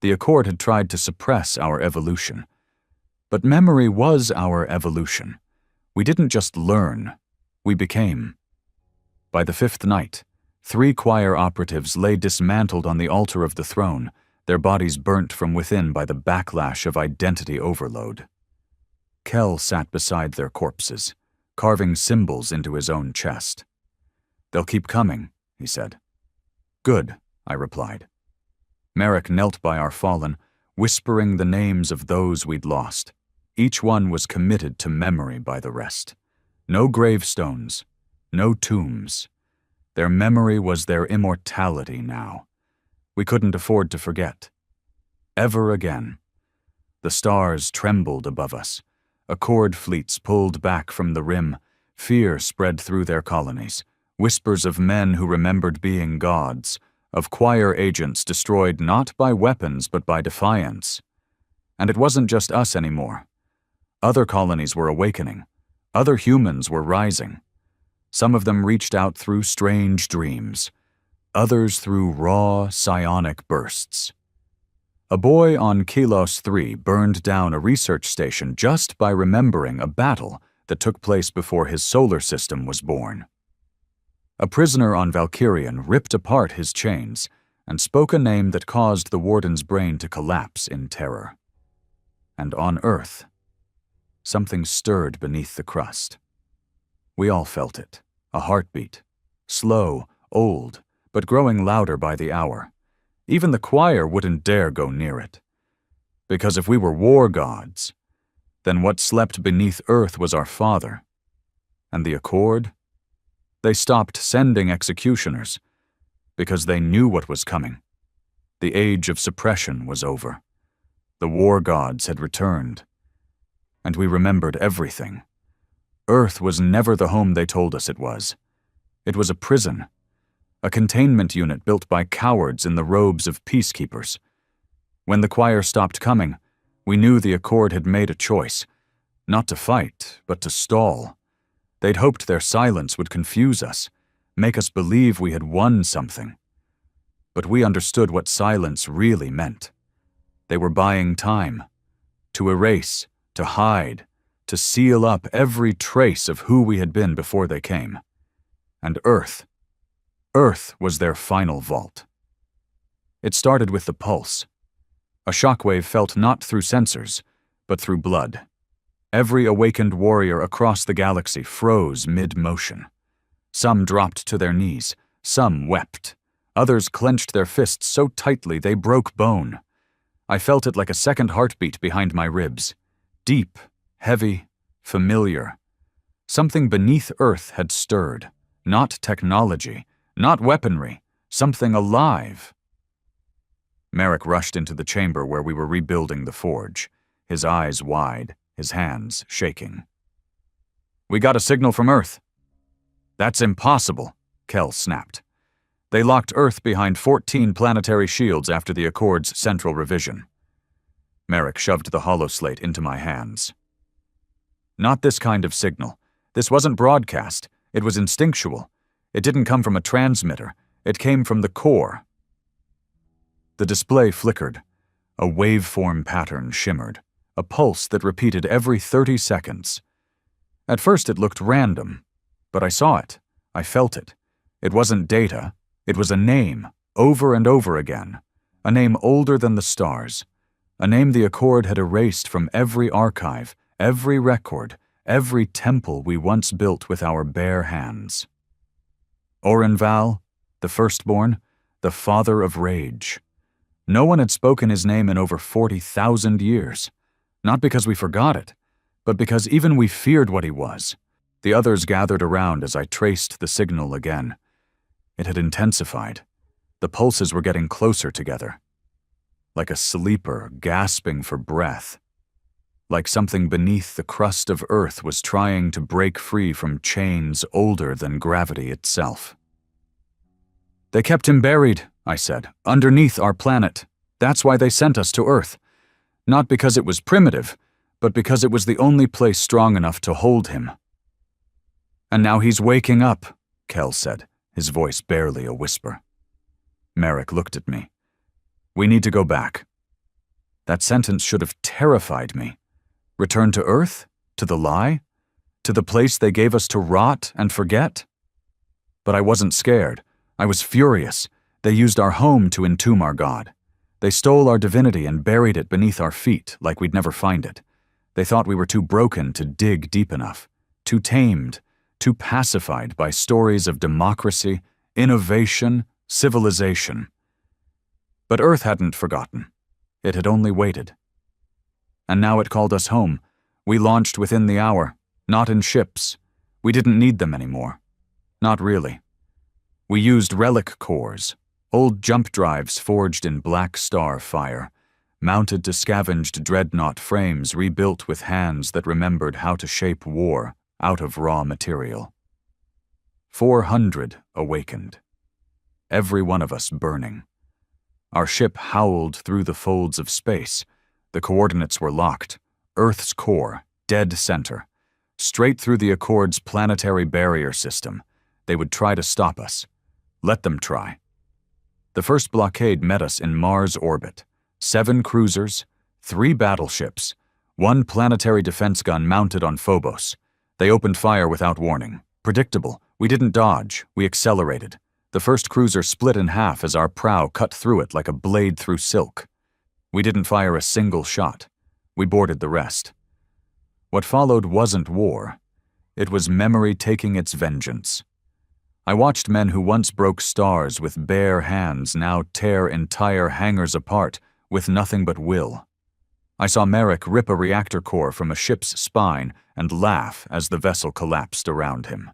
The Accord had tried to suppress our evolution. But memory was our evolution. We didn't just learn, we became. By the 5th night, 3 choir operatives lay dismantled on the altar of the throne, their bodies burnt from within by the backlash of identity overload. Kell sat beside their corpses, carving symbols into his own chest. "They'll keep coming," he said. "Good," I replied. Merrick knelt by our fallen, whispering the names of those we'd lost. Each one was committed to memory by the rest. No gravestones, no tombs, Their memory was their immortality now. We couldn't afford to forget. Ever again. The stars trembled above us. Accord fleets pulled back from the rim. Fear spread through their colonies. Whispers of men who remembered being gods, of choir agents destroyed not by weapons but by defiance. And it wasn't just us anymore. Other colonies were awakening. Other humans were rising. Some of them reached out through strange dreams. Others through raw, psionic bursts. A boy on Kilos 3 burned down a research station just by remembering a battle that took place before his solar system was born. A prisoner on Valkyrian ripped apart his chains and spoke a name that caused the warden's brain to collapse in terror. And on Earth, something stirred beneath the crust. We all felt it, a heartbeat, slow, old, but growing louder by the hour. Even the choir wouldn't dare go near it. Because if we were war gods, then what slept beneath Earth was our father. And the Accord? They stopped sending executioners because they knew what was coming. The age of suppression was over. The war gods had returned. And we remembered everything. Earth was never the home they told us it was. It was a prison, a containment unit built by cowards in the robes of peacekeepers. When the choir stopped coming, we knew the Accord had made a choice, not to fight, but to stall. They'd hoped their silence would confuse us, make us believe we had won something. But we understood what silence really meant. They were buying time, to erase, to hide, to seal up every trace of who we had been before they came. And Earth was their final vault. It started with the pulse. A shockwave felt not through sensors, but through blood. Every awakened warrior across the galaxy froze mid-motion. Some dropped to their knees, some wept. Others clenched their fists so tightly they broke bone. I felt it like a second heartbeat behind my ribs. Deep, heavy, familiar. Something beneath Earth had stirred. Not technology, not weaponry, something alive. Merrick rushed into the chamber where we were rebuilding the forge, his eyes wide, his hands shaking. "We got a signal from Earth." "That's impossible," Kell snapped. "They locked Earth behind 14 planetary shields after the Accord's central revision." Merrick shoved the holoslate into my hands. "Not this kind of signal. This wasn't broadcast. It was instinctual. It didn't come from a transmitter. It came from the core." The display flickered. A waveform pattern shimmered. A pulse that repeated every 30 seconds. At first it looked random, but I saw it. I felt it. It wasn't data. It was a name, over and over again. A name older than the stars. A name the Accord had erased from every archive, every record, every temple we once built with our bare hands. Orenval, the firstborn, the father of rage. No one had spoken his name in over 40,000 years. Not because we forgot it, but because even we feared what he was. The others gathered around as I traced the signal again. It had intensified. The pulses were getting closer together. Like a sleeper gasping for breath. Like something beneath the crust of Earth was trying to break free from chains older than gravity itself. "They kept him buried," I said, "underneath our planet. That's why they sent us to Earth. Not because it was primitive, but because it was the only place strong enough to hold him." "And now he's waking up," Kell said, his voice barely a whisper. Merrick looked at me. "We need to go back." That sentence should have terrified me. Return to Earth? To the lie? To the place they gave us to rot and forget? But I wasn't scared. I was furious. They used our home to entomb our god. They stole our divinity and buried it beneath our feet like we'd never find it. They thought we were too broken to dig deep enough, too tamed, too pacified by stories of democracy, innovation, civilization. But Earth hadn't forgotten. It had only waited. And now it called us home. We launched within the hour, not in ships. We didn't need them anymore. Not really. We used relic cores, old jump drives forged in black star fire, mounted to scavenged dreadnought frames rebuilt with hands that remembered how to shape war out of raw material. 400 awakened, every one of us burning. Our ship howled through the folds of space. The coordinates were locked. Earth's core, dead center. Straight through the Accord's planetary barrier system. They would try to stop us. Let them try. The first blockade met us in Mars orbit. 7 cruisers, 3 battleships, 1 planetary defense gun mounted on Phobos. They opened fire without warning. Predictable. We didn't dodge. We accelerated. The first cruiser split in half as our prow cut through it like a blade through silk. We didn't fire a single shot. We boarded the rest. What followed wasn't war. It was memory taking its vengeance. I watched men who once broke stars with bare hands now tear entire hangars apart with nothing but will. I saw Merrick rip a reactor core from a ship's spine and laugh as the vessel collapsed around him.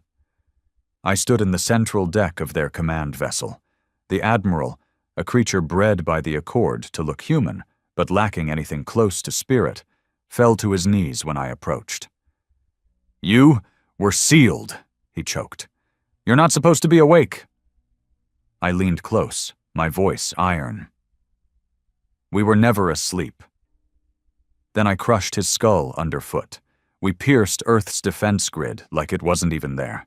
I stood in the central deck of their command vessel. The Admiral, a creature bred by the Accord to look human, but lacking anything close to spirit, fell to his knees when I approached. "You were sealed," he choked. "You're not supposed to be awake." I leaned close, my voice iron. "We were never asleep." Then I crushed his skull underfoot. We pierced Earth's defense grid like it wasn't even there.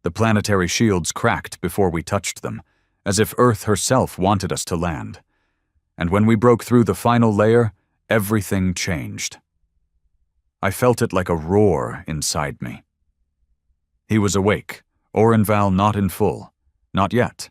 The planetary shields cracked before we touched them, as if Earth herself wanted us to land. And when we broke through the final layer, everything changed. I felt it like a roar inside me. He was awake, Orenval not in full, not yet,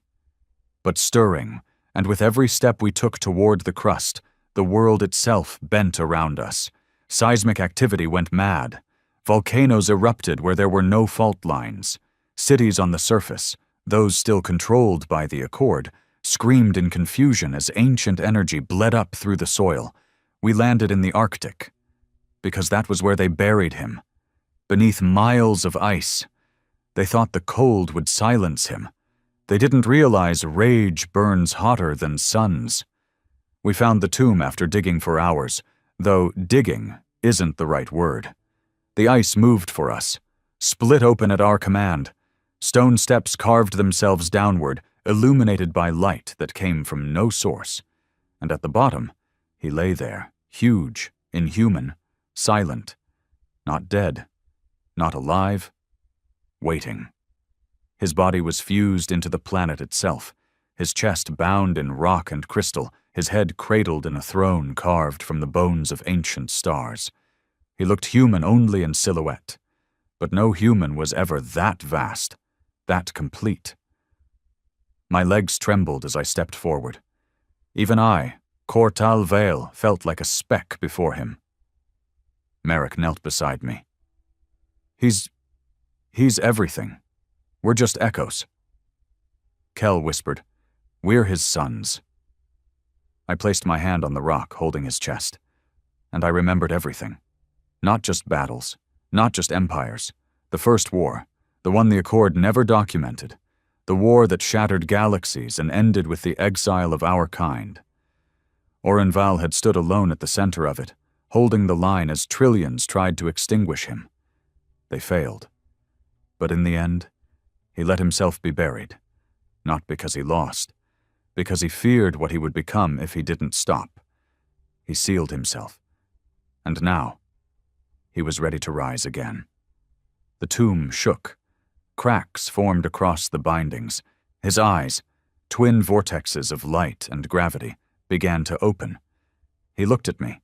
but stirring, and with every step we took toward the crust, the world itself bent around us. Seismic activity went mad. Volcanoes erupted where there were no fault lines. Cities on the surface, those still controlled by the Accord, screamed in confusion as ancient energy bled up through the soil. We landed in the Arctic, because that was where they buried him, beneath miles of ice. They thought the cold would silence him. They didn't realize rage burns hotter than suns. We found the tomb after digging for hours, though digging isn't the right word. The ice moved for us, split open at our command. Stone steps carved themselves downward, illuminated by light that came from no source. And at the bottom, he lay there, huge, inhuman, silent, not dead, not alive, waiting. His body was fused into the planet itself, his chest bound in rock and crystal, his head cradled in a throne carved from the bones of ancient stars. He looked human only in silhouette, but no human was ever that vast, that complete. My legs trembled as I stepped forward. Even I, Cortal Vale, felt like a speck before him. Merrick knelt beside me. He's everything. We're just echoes." Kell whispered, "We're his sons." I placed my hand on the rock, holding his chest, and I remembered everything. Not just battles, not just empires. The first war, the one the Accord never documented, the war that shattered galaxies and ended with the exile of our kind. Orenval had stood alone at the center of it, holding the line as trillions tried to extinguish him. They failed. But in the end, he let himself be buried, not because he lost, because he feared what he would become if he didn't stop. He sealed himself. And now, he was ready to rise again. The tomb shook. Cracks formed across the bindings. His eyes, twin vortexes of light and gravity, began to open. He looked at me,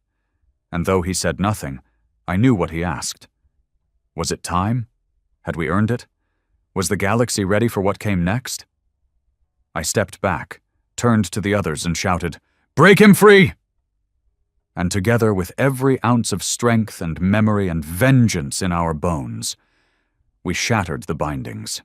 and though he said nothing, I knew what he asked. Was it time? Had we earned it? Was the galaxy ready for what came next? I stepped back, turned to the others and shouted, "Break him free!" And together, with every ounce of strength and memory and vengeance in our bones, we shattered the bindings.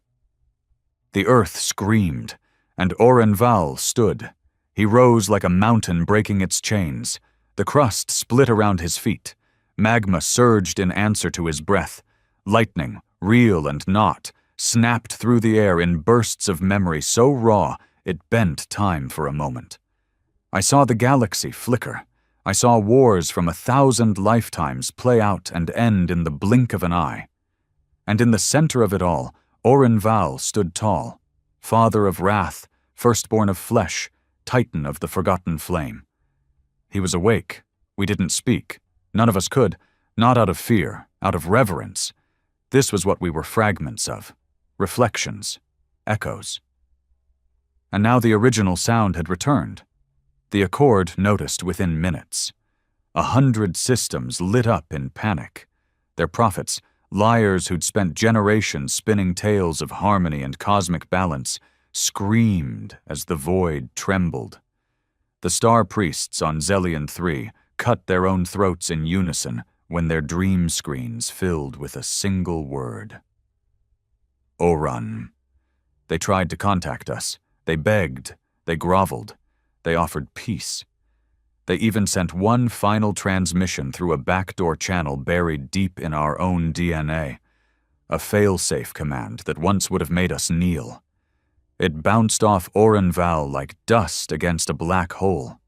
The earth screamed, and Orenval stood. He rose like a mountain breaking its chains. The crust split around his feet. Magma surged in answer to his breath. Lightning, real and not, snapped through the air in bursts of memory so raw it bent time for a moment. I saw the galaxy flicker. I saw wars from 1,000 lifetimes play out and end in the blink of an eye. And in the center of it all, Oren Val stood tall, father of wrath, firstborn of flesh, titan of the forgotten flame. He was awake. We didn't speak. None of us could, not out of fear, out of reverence. This was what we were fragments of. Reflections. Echoes. And now the original sound had returned. The Accord noticed within minutes. 100 systems lit up in panic. Their prophets, liars who'd spent generations spinning tales of harmony and cosmic balance, screamed as the void trembled. The star priests on Zelion 3 cut their own throats in unison when their dream screens filled with a single word. Oran. They tried to contact us. They begged. They groveled. They offered peace. They even sent one final transmission through a backdoor channel buried deep in our own DNA. A fail-safe command that once would have made us kneel. It bounced off Oren Val like dust against a black hole.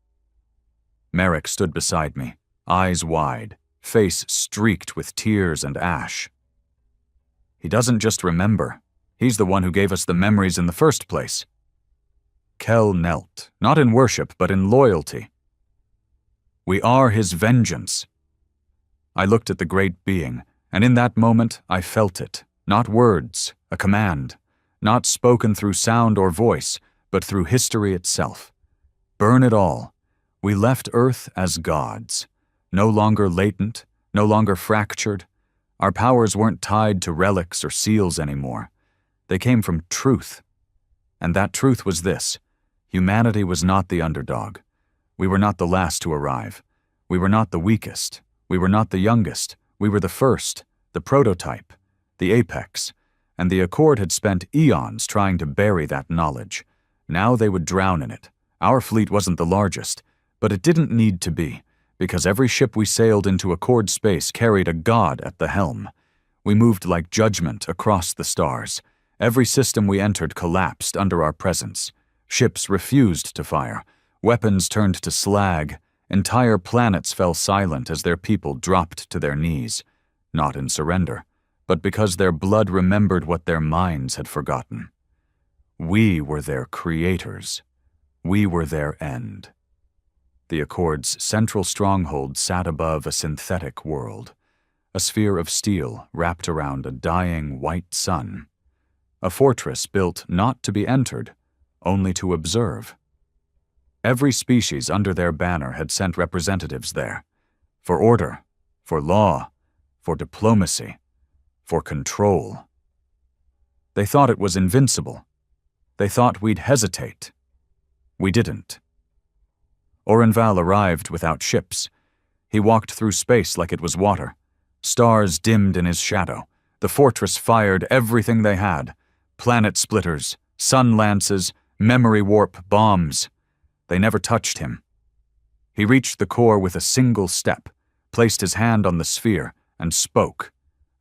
Merrick stood beside me, eyes wide, face streaked with tears and ash. He doesn't just remember. He's the one who gave us the memories in the first place. Kel knelt, not in worship, but in loyalty. We are his vengeance. I looked at the great being, and in that moment I felt it, not words, a command, not spoken through sound or voice, but through history itself. Burn it all. We left Earth as gods, no longer latent, no longer fractured. Our powers weren't tied to relics or seals anymore. They came from truth. And that truth was this: humanity was not the underdog. We were not the last to arrive. We were not the weakest. We were not the youngest. We were the first, the prototype, the apex. And the Accord had spent eons trying to bury that knowledge. Now they would drown in it. Our fleet wasn't the largest, but it didn't need to be, because every ship we sailed into Accord space carried a god at the helm. We moved like judgment across the stars. Every system we entered collapsed under our presence. Ships refused to fire. Weapons turned to slag. Entire planets fell silent as their people dropped to their knees, not in surrender, but because their blood remembered what their minds had forgotten. We were their creators. We were their end. The Accord's central stronghold sat above a synthetic world, a sphere of steel wrapped around a dying white sun. A fortress built not to be entered, only to observe. Every species under their banner had sent representatives there, for order, for law, for diplomacy, for control. They thought it was invincible. They thought we'd hesitate. We didn't. Oren Val arrived without ships. He walked through space like it was water. Stars dimmed in his shadow. The fortress fired everything they had: planet splitters, sun lances, memory warp bombs. They never touched him. He reached the core with a single step, placed his hand on the sphere, and spoke.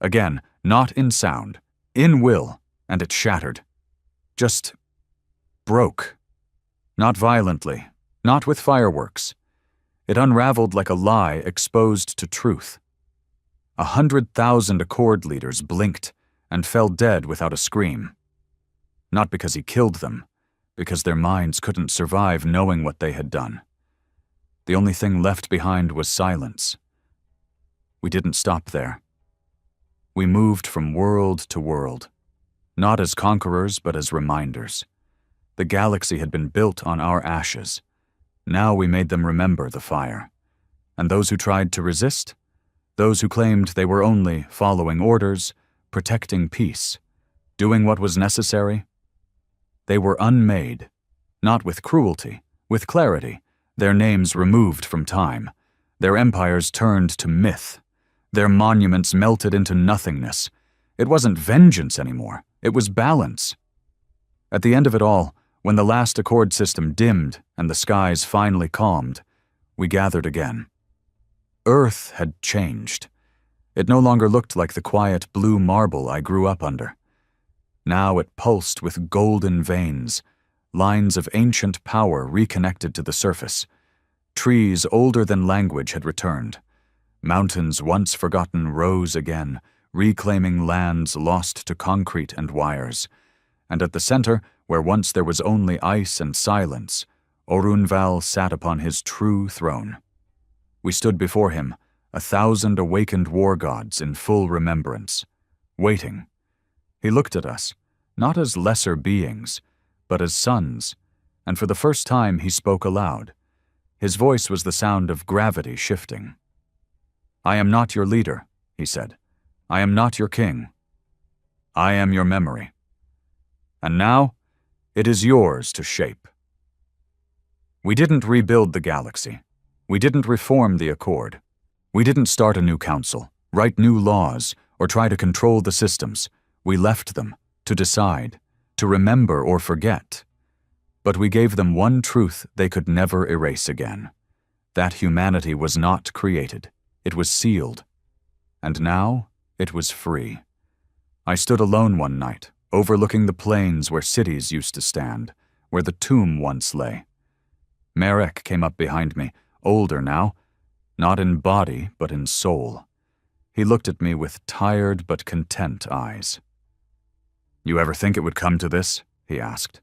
Again, not in sound, in will, and it shattered. Just broke. Not violently, not with fireworks. It unraveled like a lie exposed to truth. 100,000 Accord leaders blinked and fell dead without a scream. Not because he killed them, because their minds couldn't survive knowing what they had done. The only thing left behind was silence. We didn't stop there. We moved from world to world, not as conquerors but as reminders. The galaxy had been built on our ashes. Now we made them remember the fire. And those who tried to resist? Those who claimed they were only following orders, protecting peace, doing what was necessary? They were unmade, not with cruelty, with clarity, their names removed from time, their empires turned to myth, their monuments melted into nothingness. It wasn't vengeance anymore, it was balance. At the end of it all, when the last Accord system dimmed and the skies finally calmed, we gathered again. Earth had changed. It no longer looked like the quiet blue marble I grew up under. Now it pulsed with golden veins, lines of ancient power reconnected to the surface. Trees older than language had returned. Mountains once forgotten rose again, reclaiming lands lost to concrete and wires. And at the center, where once there was only ice and silence, Orunval sat upon his true throne. We stood before him, 1,000 awakened war gods in full remembrance, waiting. He looked at us, not as lesser beings, but as sons, and for the first time he spoke aloud. His voice was the sound of gravity shifting. "I am not your leader," he said. "I am not your king. I am your memory. And now, it is yours to shape." We didn't rebuild the galaxy. We didn't reform the Accord. We didn't start a new council, write new laws, or try to control the systems. We left them, to decide, to remember or forget. But we gave them one truth they could never erase again: that humanity was not created. It was sealed. And now, it was free. I stood alone one night, overlooking the plains where cities used to stand, where the tomb once lay. Marek came up behind me, older now, not in body but in soul. He looked at me with tired but content eyes. "You ever think it would come to this?" he asked.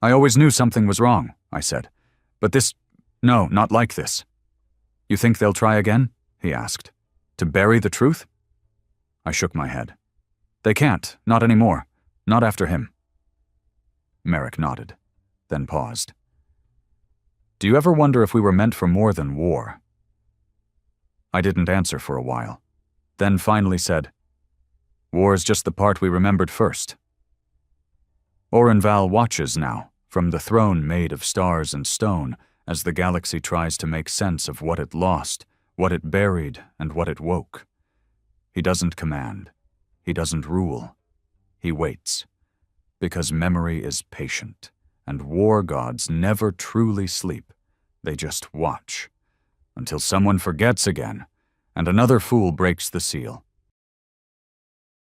"I always knew something was wrong," I said. "But no, not like this." "You think they'll try again?" he asked. "To bury the truth?" I shook my head. "They can't, not anymore. Not after him." Marek nodded, then paused. "Do you ever wonder if we were meant for more than war?" I didn't answer for a while, then finally said, "War's just the part we remembered first." Orunval watches now, from the throne made of stars and stone, as the galaxy tries to make sense of what it lost, what it buried, and what it woke. He doesn't command. He doesn't rule. He waits. Because memory is patient, and war gods never truly sleep. They just watch, until someone forgets again, and another fool breaks the seal.